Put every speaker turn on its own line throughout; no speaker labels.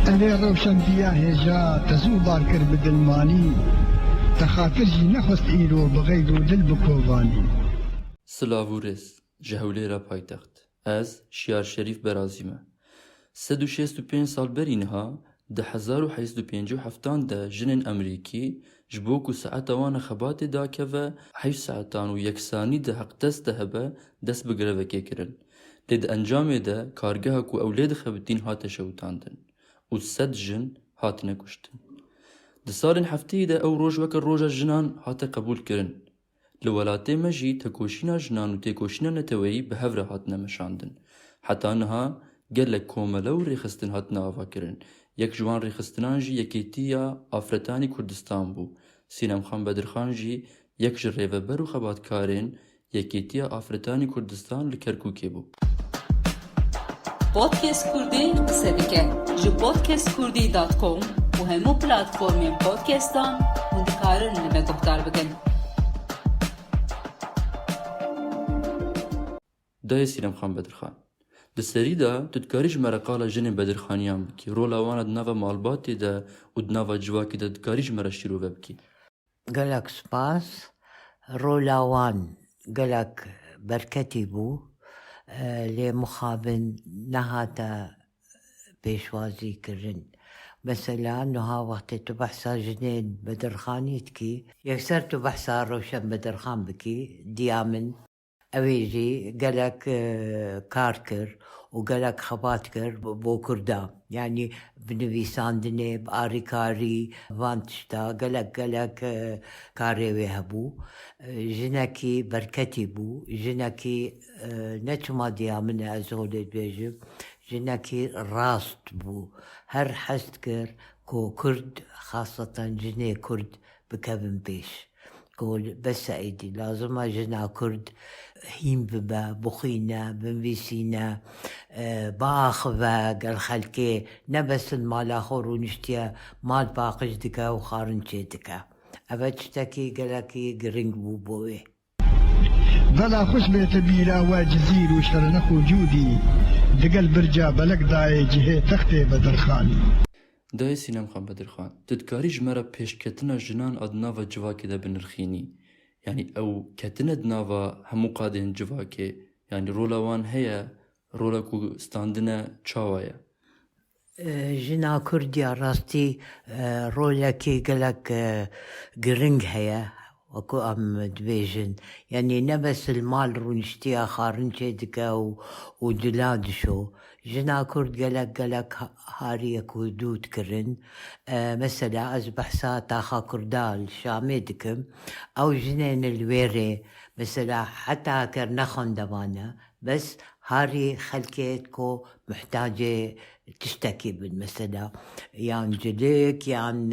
ئەلێ ڕەوشەندیا هێژا تەزوو کرد بە دڵمانی تەخاترژی نەخست ئیرۆ بغەید و دل بکۆڤانی.
سلاڤورێز ji Hewlêra paytext. Ez Şiyar Şerîf Berazî me. 165 sal berî niha di 1857 de jinên Emerîkî ji bo ku saeta wan xebatê dakeve 8 saetan û yeksanî di heqdest de hebe dest bi grevekê kirin. Lê di encamê de kargeha ku ew lê dixebitîn hate şewitandin û 100 jin hatine kuştin. Di salên hefteyî de ew roj weke roja jinan hate qebûl kirin. Li welatê me jî tekoşîna jinan û têkoşîna neteweyî bi hev re hatine meşandin. Heta niha gelek komele û rêxistin hatine avakirin. Yek ji wan rêxistinan jî Yekêtiya Afretanî Kurdistan bû. Sînemxan Bedirxan jî yek ji rêveber û xebatkarên Yekêtiya Afretanî Kurdistan li Kerkûkê bû.
Podcast Kurdî qise dike ji podcastkurdî.com û hemû platformên podcastan hûn dikarin li me guhdar bikin.
Dayê Sînemxan Bedirxan. Di serî de tu dikarî ji me re qala jinên bedirxaniyan bikî. Rola wan di nava malbatê de û di nava civakê de dikarî ji me re şîrove bikî.
Gelek spas, rola wan gelek berketî bû, lê mixabin nehate pêşwazî kirin. Mesela niha wextê tu behsa jinên bedirxanî dikî, yekser tu behsa Rewşen Bedirxan bikî, diya min evê jî gelek kar kir û gelek xebat kir bo Kurdan. Yani binivîsandinê, bi alîkarî, van tişta gelek karê wê hebû. Jinekî berketî bû, jinekî ne çima diya min e ez holê dibêjim, jinekî rast bû. Her hest kir ku Kurd, xaseten jinê Kurd bikevin pêş. بس ايدي لازم جنا كرد هيم ببا بخينا بنفيسينا باخذا قال خلكي نبس المال اخر ونشتيا مال باقش دكا وخارنشي دكا ابتشتكي قالكي قرنق بوبوي
بلا خوش بيت بيرا واجزير وشرنخ وجودي دقل برجا بلق داي جهه تختي بدرخاني.
Dayê Sînemxan Bedirxan, tu dikarî ji me re pêşketina jinan a di nava civakê de binirxînî. Yani ew ketine di nava hemû qadên civakê. Yani rola wan heye, rola ku standine çawa ye.
Jina Kurdiya rastî rolekî gelek giring heye. وكو دبيجن يعني نبس المال رونشتيا خارنشي دكا ودلادشو جنا كرد قلق هاري كودود كرن مثلا از بحثا تاخا كردال شامي دكم او جنين الويري مثلا حتى كرنخن دوانا بس هاري خلكيتكو محتاجة تشتكي بالمثلا يان جليك يان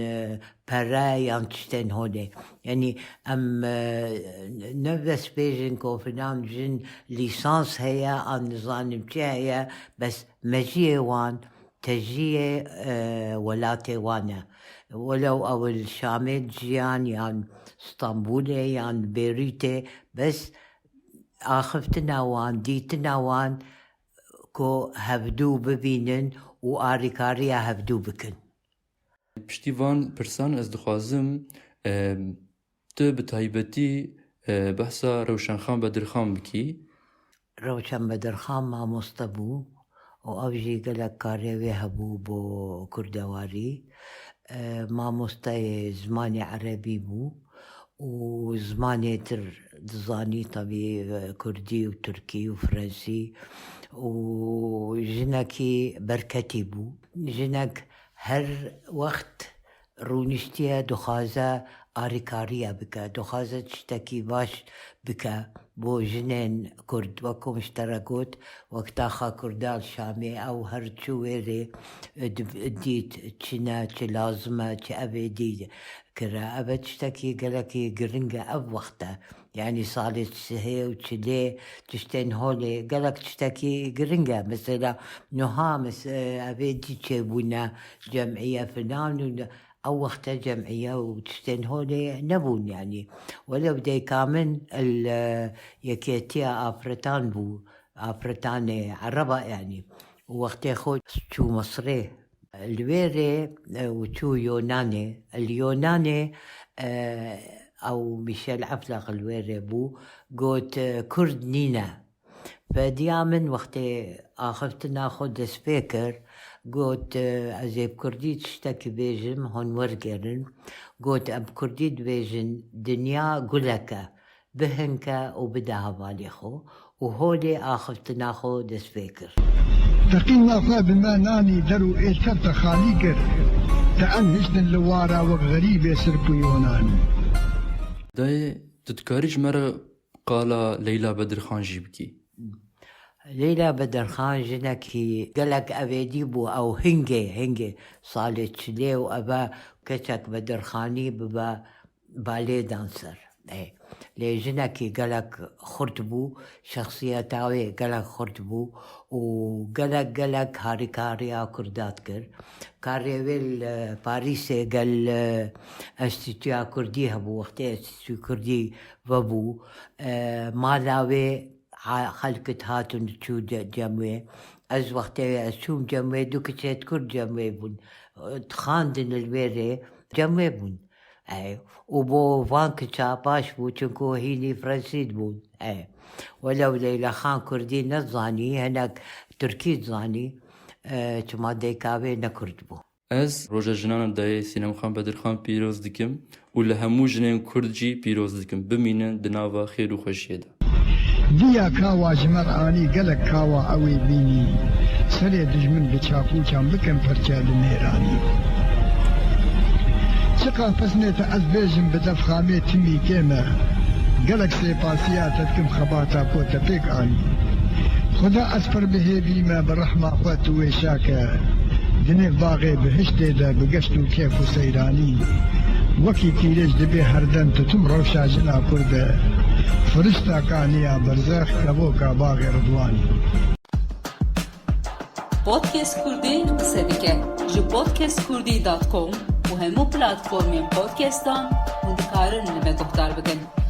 برا يان تشتين هولي يعني نفس بيجن كوفنان جن ليسانس هي عن نظام هي بس مجيه وان تجيه ولاتي وانا ولو او الشامي جيان يان اسطنبولي يان بيروتي بس آخفتنا وان ديتنا وان كو هفدو ببینن و آریکاریا هفدو بکن.
Piştî van pirsan ez dixwazim tu bi taybetî behsa Rewşenxan Bedirxan bikî.
Rewşen Bedirxan mamoste bû û ew jî gelek karê wê hebû bo kurdewarî. Mamosteyê zimanê erebî bû û zimanê tir dizanî tabii Kurdî û Tirkî û Fransî û jinekî berketî bû. Jinek her wext rûniştiye dixwaze alîkariya bike, dixwaze tiştekî baş bike bo jinên Kurd. Wekû miştere got wekta xa Kurdal Şamê ew her çû wêrê dît çi ne çi lazim e çi evê dî kire. Ev tiştekî gelekî giring e ev wexte. Yani salê sihê û çilê tiştên holê gelek tiştekî giring e. Mesela niha evê dî çêbûne cemîye filan û ew wexte cemîye û tiştên holê nebûn yani. Welew deyka min Yekêtiya Afretan bû, Afretanê Ereba yani. Wextê xwe çû Misrê الويري وتو يوناني اليوناني أو ميشيل عفلق الويري بو قوت كرد نينا فديامن وقت آخفت ناخد سبيكر قوت أزيب كردي تشتكي بيجم هون ورقرن قوت أب كردي بيجن دنيا قلكا بهنكا وبداها باليخو وهولي آخفت ناخد سبيكر
تقينا خواه بما ناني درو إيتر خالي كر تأن هشتن لوارا وغريب سربو يوناني
دای تتکاریج مرا قالا لیلا بدرخان جی بکی
ليلى بدرخان جنكي قالك أبيدي بو أو هنجي صالت شلي وأبا كتك بدرخاني ببا بالي دانسر اي لي جنكي قالك خرطبو شخصية تاوي قالك خرطبو وقالك هاري كاريا كردات كر كاريويل باريسي قال استيتيا كردي هبو وقتي استيتيا كردي وابو مالاوي خلقت هاتون تشو جموي از وقتي اسوم جموي دوكتشت كرد جموي بون تخاندن الويري جموي بون اي وبو فانك تشاباش بو تشنكو هيني فرنسيد بون اي ولو ليلى خان كردي نزاني هناك تركي زاني تما ديكاوي نكرد بو
از روژا جنان دای سینم خان بدرخان پیروز دکم و لهمو جنین کرد جی پیروز دکم بمینن دناوا خیر و خوشیه دا
دیا کاوا جمرعانی گلک کاوا اوی بینی سری دجمن بچاپو چان بکن پرچه لنیرانی چقا پسنیت از بیجم بدف خامه تیمی کمه گلک سیپاسیاتت کم خباتا کو تپیک آنی خدا از پر بهیبی ما برحمه خوات ویشاکه دنیف باغی بهشته ده بگشت و کیف و سیرانی وکی تیرش دبی هردن تتم روشا جنا کرده فرشتا کانیا برزخ کبوکا باغ رضوانی
پودکست کردی قصه دیگه جو podcastkurdی.com و همو پلاتفورمین پودکستان و دکارن نمه گفتار بگن